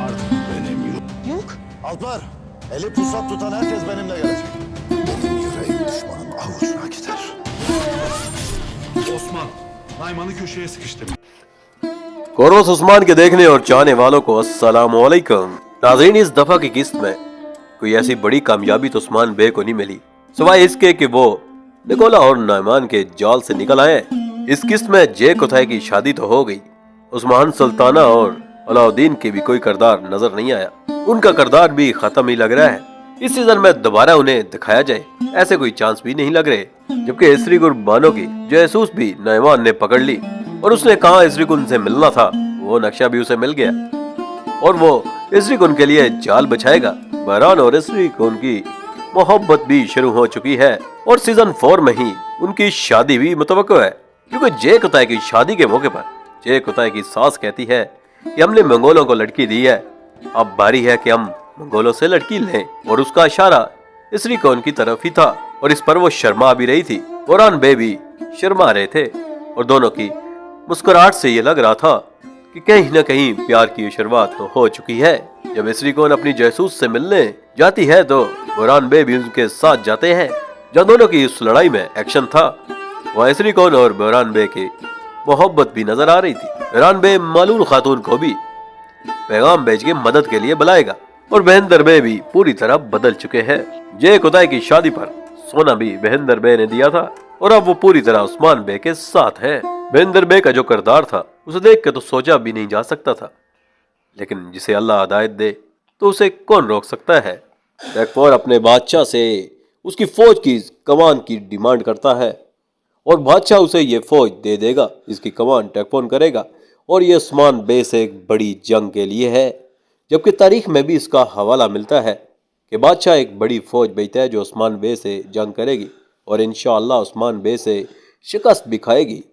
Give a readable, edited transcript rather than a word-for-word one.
Artık benim Yok. Alplar, eli pusat tutan herkes benimle gelecek. benim yüreğim düşmanın avucuna gider. Osman, Nayman'ı köşeye sıkıştır. कोरोस Usman के देखने और चाहने वालों को अस्सलामुअलैकुम। नाज़रीन, इस दफा की किस्त में कोई ऐसी बड़ी कामयाबी तो उस्मान बे को नहीं मिली सिवाय इसके कि वो निकोला और नायमान के जाल से निकल आए। इस किस्त में जे कुथाई की शादी तो हो गई, उस्मान सुल्ताना और अलाउद्दीन की भी कोई किरदार नजर नहीं आया। उनका किरदार भी खत्म ही लग रहा है। इस सीजन में दोबारा उन्हें दिखाया जाए ऐसे कोई चांस भी नहीं लग रहे। जबकि इसरी गुरबानो की जासूस भी नायमान ने पकड़ ली और उसने कहा इसरी कुन से मिलना था, वो नक्शा भी उसे मिल गया और वो इसरी कुन के लिए जाल बिछाएगा। बहरान और इसरी कुन की मोहब्बत भी शुरू हो चुकी है और सीजन 4 में ही उनकी शादी भी मुतवक्को है, क्योंकि जे कुताई की शादी के मौके पर जे कुताई की सास कहती है कि हमने मंगोलों को लड़की दी है, अब बारी है कि हम मंगोलों से लड़की लें। और उसका इशारा इसरी कौन की तरफ ही था और इस पर वो शर्मा भी रही थी। बहरान बे भी शर्मा रहे थे और दोनों की मुस्कुराहट से ये लग रहा था कि कहीं न कहीं प्यार की शुरुआत तो हो चुकी है। जब इसरी कौन अपनी जासूस से मिलने जाती है तो बहरान बे भी उनके साथ जाते हैं। जहाँ दोनों की इस लड़ाई में एक्शन था, वहाँ इसरी कौन और बहरान बे की मोहब्बत भी नजर आ रही थी। बहरान बे मालूम खातून को भी पैगाम भेज के मदद के लिए बुलाएगा और बहंदर बे भी पूरी तरह बदल चुके हैं। जे कुताई की शादी पर सोना भी बहंदर बे ने दिया था और अब वो पूरी तरह उस्मान बे के साथ है। बहंदर बे का जो किरदार था उसे देख के तो सोचा भी नहीं जा सकता था, लेकिन जिसे अल्लाह हिदायत दे तो उसे कौन रोक सकता है। टैकफोर अपने बादशाह से उसकी फौज की कमान की डिमांड करता है और बादशाह उसे ये फौज दे देगा जिसकी कमान टैकफोन करेगा और ये उस्मान बे से एक बड़ी जंग के लिए है। जबकि तारीख में भी इसका हवाला मिलता है कि बादशाह एक बड़ी फौज भेजता है जो उस्मान बे से जंग करेगी और इंशाअल्लाह उस्मान बे से शिकस्त भी खाएगी।